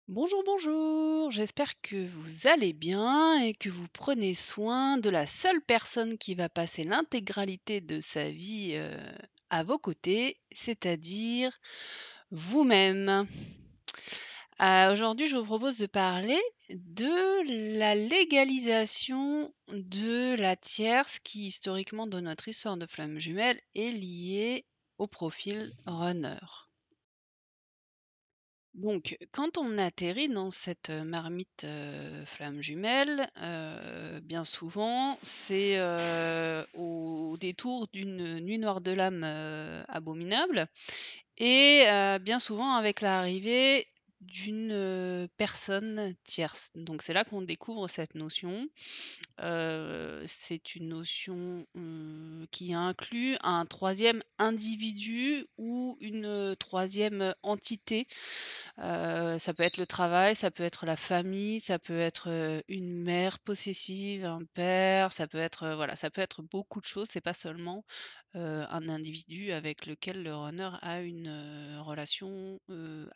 Bonjour, bonjour, j'espère que vous allez bien et que vous prenez soin de la seule personne qui va passer l'intégralité de sa vie à vos côtés, c'est-à-dire vous-même. Aujourd'hui, je vous propose de parler de la légalisation de la tierce qui, historiquement, dans notre histoire de flammes jumelles, est liée au profil runner. Donc, quand on atterrit dans cette, marmite, flamme jumelle, bien souvent, c'est, au détour d'une nuit noire de l'âme, abominable et bien souvent avec l'arrivée d'une, personne tierce. Donc c'est là qu'on découvre cette notion. C'est une notion, qui inclut un troisième individu ou une, 3e entité. Ça peut être le travail, ça peut être la famille, ça peut être, une mère possessive, un père, ça peut être, voilà, ça peut être beaucoup de choses. C'est pas seulement, un individu avec lequel le runner a une, relation,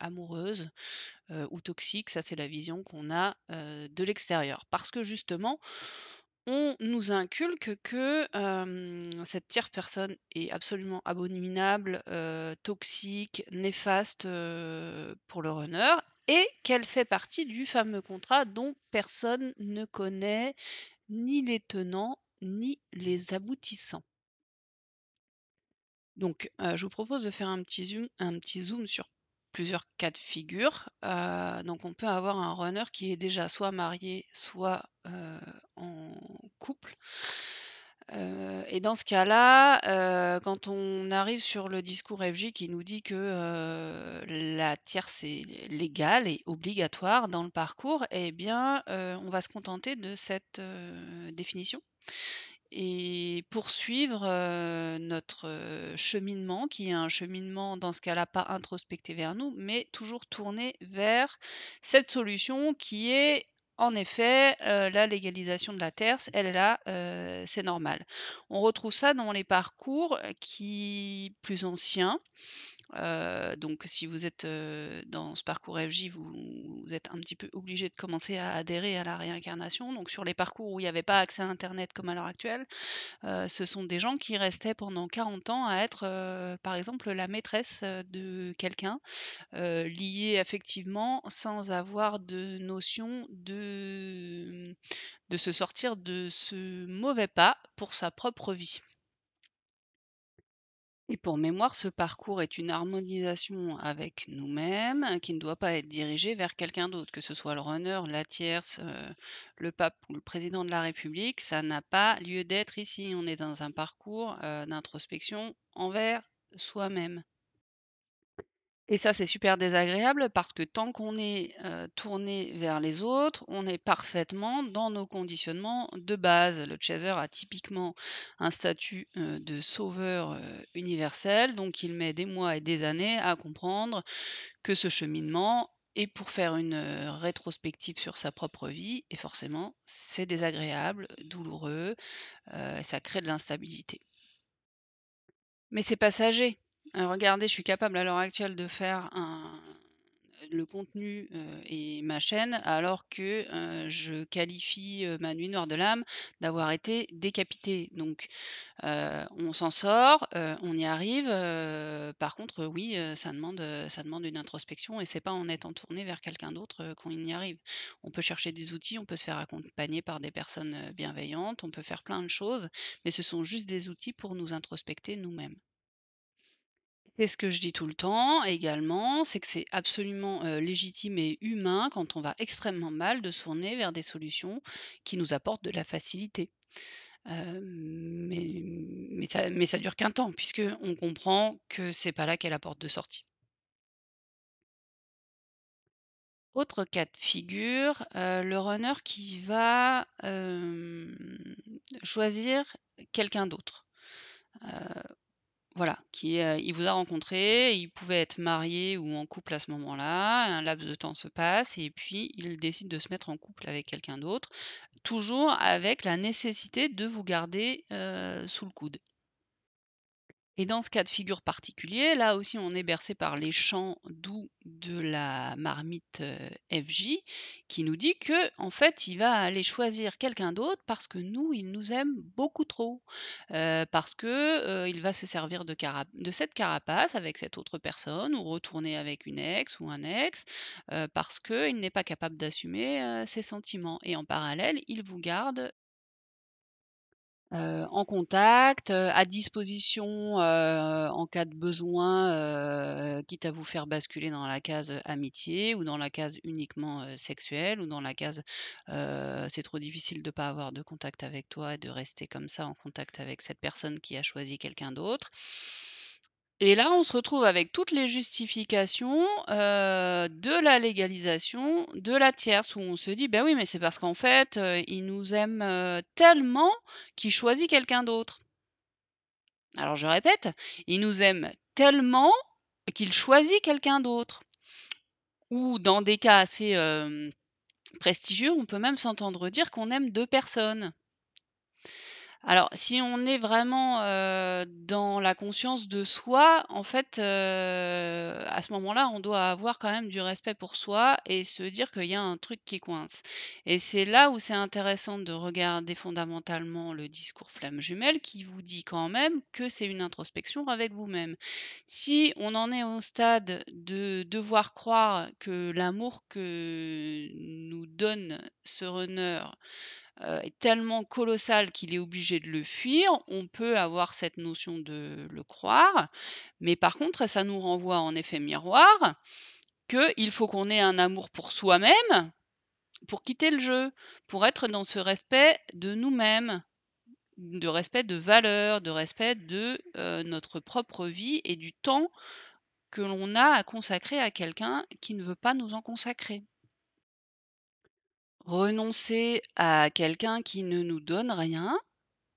amoureuse, ou toxique. Ça, c'est la vision qu'on a, de l'extérieur. Parce que justement, on nous inculque que, cette tierce personne est absolument abominable, toxique, néfaste, pour le runner et qu'elle fait partie du fameux contrat dont personne ne connaît ni les tenants, ni les aboutissants. Donc, je vous propose de faire un petit zoom sur plusieurs cas de figure. Donc on peut avoir un runner qui est déjà soit marié, soit, en couple. Et dans ce cas-là, quand on arrive sur le discours FJ qui nous dit que, la tierce est légale et obligatoire dans le parcours, eh bien, on va se contenter de cette, définition et poursuivre, notre, cheminement qui est un cheminement dans ce cas-là pas introspecté vers nous, mais toujours tourné vers cette solution qui est en effet, la légalisation de la terre, elle est là, c'est normal. On retrouve ça dans les parcours, qui plus anciens. Donc si vous êtes, dans ce parcours FJ, vous êtes un petit peu obligé de commencer à adhérer à la réincarnation. Donc sur les parcours où il n'y avait pas accès à internet comme à l'heure actuelle, ce sont des gens qui restaient pendant 40 ans à être, par exemple, la maîtresse, de quelqu'un, liée affectivement sans avoir de notion de se sortir de ce mauvais pas pour sa propre vie. Et pour mémoire, ce parcours est une harmonisation avec nous-mêmes, qui ne doit pas être dirigé vers quelqu'un d'autre, que ce soit le runner, la tierce, le pape ou le président de la République, ça n'a pas lieu d'être ici. On est dans un parcours, d'introspection envers soi-même. Et ça, c'est super désagréable parce que tant qu'on est, tourné vers les autres, on est parfaitement dans nos conditionnements de base. Le chaser a typiquement un statut, de sauveur, universel, donc il met des mois et des années à comprendre que ce cheminement est pour faire une, rétrospective sur sa propre vie et forcément, c'est désagréable, douloureux, et ça crée de l'instabilité. Mais c'est passager. Regardez, je suis capable à l'heure actuelle de faire le contenu, et ma chaîne alors que, je qualifie, ma nuit noire de l'âme d'avoir été décapitée. Donc, on s'en sort, on y arrive, par contre, oui, ça demande une introspection et c'est pas en étant tourné vers quelqu'un d'autre, qu'on y arrive. On peut chercher des outils, on peut se faire accompagner par des personnes, bienveillantes, on peut faire plein de choses, mais ce sont juste des outils pour nous introspecter nous-mêmes. Et ce que je dis tout le temps également, c'est que c'est absolument, légitime et humain quand on va extrêmement mal de se tourner vers des solutions qui nous apportent de la facilité. Mais ça dure qu'un temps puisque on comprend que c'est pas là qu'est la porte de sortie. Autre cas de figure, le runner qui va, choisir quelqu'un d'autre. Voilà, il vous a rencontré, il pouvait être marié ou en couple à ce moment-là, un laps de temps se passe et puis il décide de se mettre en couple avec quelqu'un d'autre, toujours avec la nécessité de vous garder, sous le coude. Et dans ce cas de figure particulier, là aussi, on est bercé par les chants doux de la marmite, FJ, qui nous dit que en fait, il va aller choisir quelqu'un d'autre parce que nous, il nous aime beaucoup trop. Parce que, il va se servir de cette carapace avec cette autre personne ou retourner avec une ex ou un ex, parce qu'il n'est pas capable d'assumer, ses sentiments et en parallèle, il vous garde en contact, à disposition, en cas de besoin, quitte à vous faire basculer dans la case, amitié ou dans la case uniquement, sexuelle ou dans la case, c'est trop difficile de pas avoir de contact avec toi et de rester comme ça en contact avec cette personne qui a choisi quelqu'un d'autre. Et là, on se retrouve avec toutes les justifications, de la légalisation de la tierce, où on se dit: «Bah, oui, mais c'est parce qu'en fait, il nous aime, tellement qu'il choisit quelqu'un d'autre». Alors je répète, il nous aime tellement qu'il choisit quelqu'un d'autre. Ou dans des cas assez, prestigieux, on peut même s'entendre dire qu'on aime 2 personnes. Alors, si on est vraiment, dans la conscience de soi, en fait, à ce moment-là, on doit avoir quand même du respect pour soi et se dire qu'il y a un truc qui coince. Et c'est là où c'est intéressant de regarder fondamentalement le discours flamme jumelle qui vous dit quand même que c'est une introspection avec vous-même. Si on en est au stade de devoir croire que l'amour que nous donne ce runner est tellement colossal qu'il est obligé de le fuir, on peut avoir cette notion de le croire, mais par contre, ça nous renvoie en effet miroir qu'il faut qu'on ait un amour pour soi-même, pour quitter le jeu, pour être dans ce respect de nous-mêmes, de respect de valeurs, de respect de, notre propre vie et du temps que l'on a à consacrer à quelqu'un qui ne veut pas nous en consacrer. Renoncer à quelqu'un qui ne nous donne rien,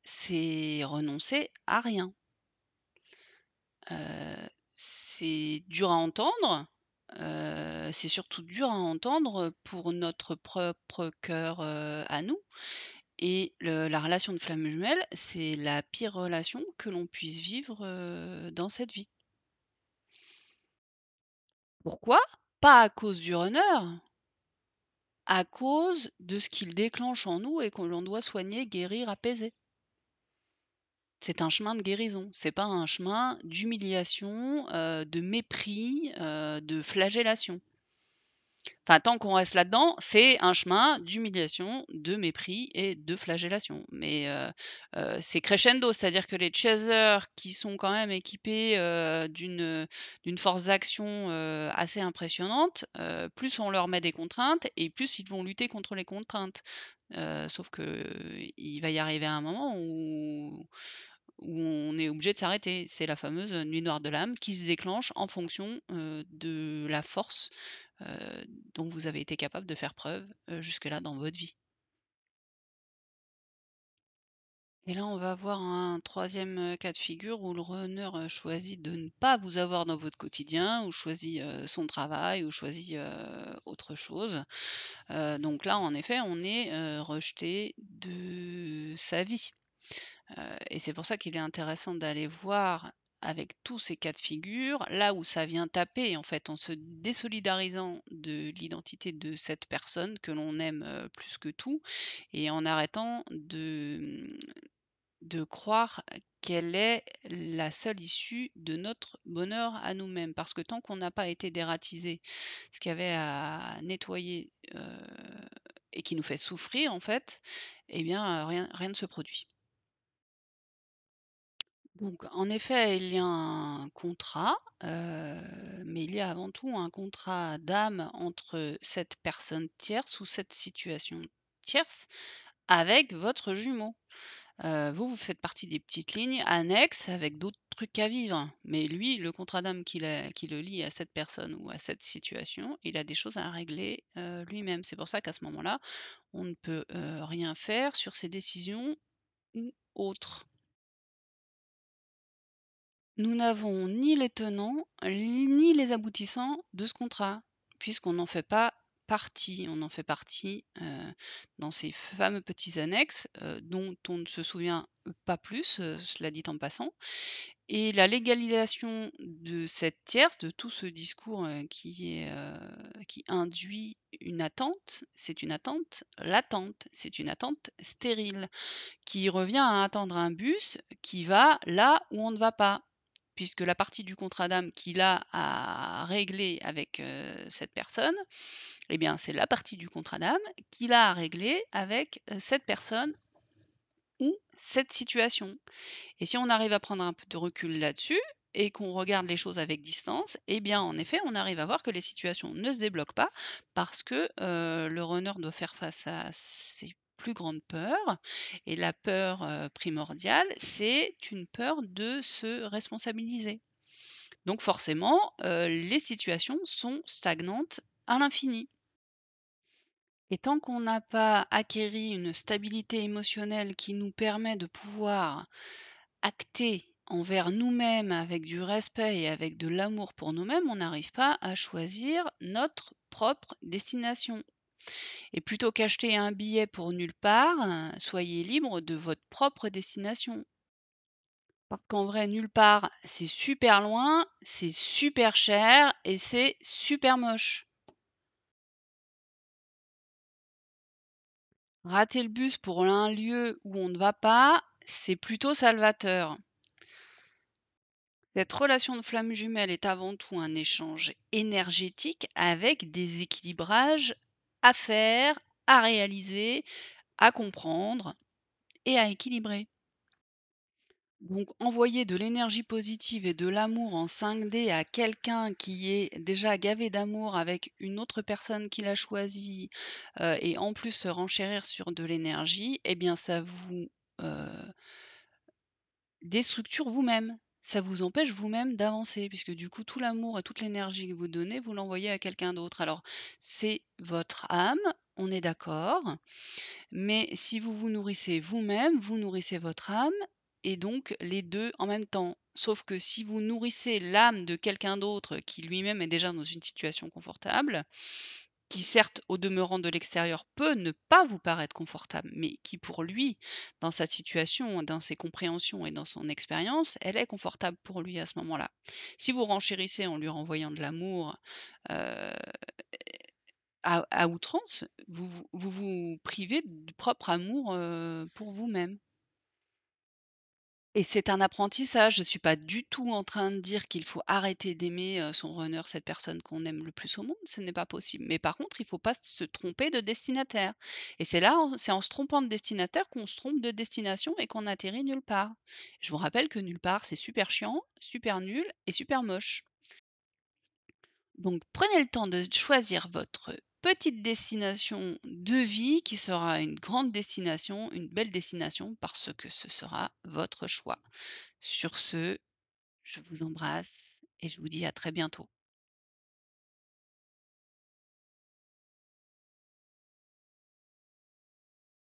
c'est renoncer à rien. Heu, c'est dur à entendre, c'est surtout dur à entendre pour notre propre cœur, à nous et la relation de flamme jumelle, c'est la pire relation que l'on puisse vivre, dans cette vie. Pourquoi? Pas à cause du runner, à cause de ce qu'il déclenche en nous et que l'on doit soigner, guérir, apaiser. C'est un chemin de guérison, c'est pas un chemin d'humiliation, de mépris, de flagellation. Enfin, tant qu'on reste là-dedans, c'est un chemin d'humiliation, de mépris et de flagellation. Mais, c'est crescendo, c'est-à-dire que les chasers qui sont quand même équipés, d'une force d'action, assez impressionnante, plus on leur met des contraintes et plus ils vont lutter contre les contraintes. Sauf qu'il va y arriver un moment où on est obligé de s'arrêter. C'est la fameuse, nuit noire de l'âme qui se déclenche en fonction, de la force, heu, dont vous avez été capable de faire preuve, jusque-là dans votre vie. Et là, on va avoir un troisième cas de figure où le runner, choisit de ne pas vous avoir dans votre quotidien ou choisit, son travail ou choisit, autre chose. Donc là, en effet, on est, rejeté de sa vie. Et c'est pour ça qu'il est intéressant d'aller voir avec tous ces cas de figure, là où ça vient taper en fait, en se désolidarisant de l'identité de cette personne que l'on aime, plus que tout et en arrêtant de croire qu'elle est la seule issue de notre bonheur à nous-mêmes. Parce que tant qu'on n'a pas été dératisé ce qu'il y avait à nettoyer, et qui nous fait souffrir en fait, eh bien, rien ne se produit. Donc, en effet, il y a un contrat, mais il y a avant tout un contrat d'âme entre cette personne tierce ou cette situation tierce avec votre jumeau. Vous, vous faites partie des petites lignes annexes avec d'autres trucs à vivre. Mais lui, le contrat d'âme qui le lie à cette personne ou à cette situation, il a des choses à régler, lui-même. C'est pour ça qu'à ce moment-là, on ne peut, rien faire sur ses décisions ou autres. Nous n'avons ni les tenants, ni les aboutissants de ce contrat, puisqu'on n'en fait pas on en fait partie, dans ces fameux petits annexes, dont on ne se souvient pas plus, cela dit en passant. Et la légalisation de cette tierce, de tout ce discours, qui induit une attente, c'est une attente latente, c'est une attente stérile, qui revient à attendre un bus qui va là où on ne va pas. Puisque la partie du contrat d'âme qu'il a à régler avec, cette personne, eh bien, c'est la partie du contrat d'âme qu'il a à régler avec, cette personne ou cette situation. Et si on arrive à prendre un peu de recul là-dessus et qu'on regarde les choses avec distance, eh bien, en effet, on arrive à voir que les situations ne se débloquent pas parce que, le runner doit faire face à ses plus grandes peurs et la peur, primordiale, c'est une peur de se responsabiliser. Donc forcément, les situations sont stagnantes à l'infini. Et tant qu'on n'a pas acquéri une stabilité émotionnelle qui nous permet de pouvoir acter envers nous-mêmes avec du respect et avec de l'amour pour nous-mêmes, on n'arrive pas à choisir notre propre destination. Et plutôt qu'acheter un billet pour nulle part, soyez libre de votre propre destination. Parce qu'en vrai, nulle part, c'est super loin, c'est super cher et c'est super moche. Rater le bus pour un lieu où on ne va pas, c'est plutôt salvateur. Cette relation de flamme jumelle est avant tout un échange énergétique avec des équilibrages à faire, à réaliser, à comprendre et à équilibrer. Donc envoyer de l'énergie positive et de l'amour en 5D à quelqu'un qui est déjà gavé d'amour avec une autre personne qu'il a choisie, et en plus se renchérir sur de l'énergie, eh bien ça vous, heu, déstructure vous-même. Ça vous empêche vous-même d'avancer puisque du coup tout l'amour et toute l'énergie que vous donnez, vous l'envoyez à quelqu'un d'autre. Alors c'est votre âme, on est d'accord, mais si vous vous nourrissez vous-même, vous nourrissez votre âme et donc les 2 en même temps. Sauf que si vous nourrissez l'âme de quelqu'un d'autre qui lui-même est déjà dans une situation confortable, qui certes au demeurant de l'extérieur peut ne pas vous paraître confortable, mais qui pour lui, dans sa situation, dans ses compréhensions et dans son expérience, elle est confortable pour lui à ce moment-là. Si vous renchérissez en lui renvoyant de l'amour, heu à outrance, vous privez du propre amour, pour vous-même et c'est un apprentissage. Je ne suis pas du tout en train de dire qu'il faut arrêter d'aimer, son runner, cette personne qu'on aime le plus au monde, ce n'est pas possible. Mais par contre, il ne faut pas se tromper de destinataire et c'est en se trompant de destinataire qu'on se trompe de destination et qu'on atterrit nulle part. Je vous rappelle que nulle part, c'est super chiant, super nul et super moche. Donc prenez le temps de choisir votre petite destination de vie qui sera une grande destination, une belle destination parce que ce sera votre choix. Sur ce, je vous embrasse et je vous dis à très bientôt.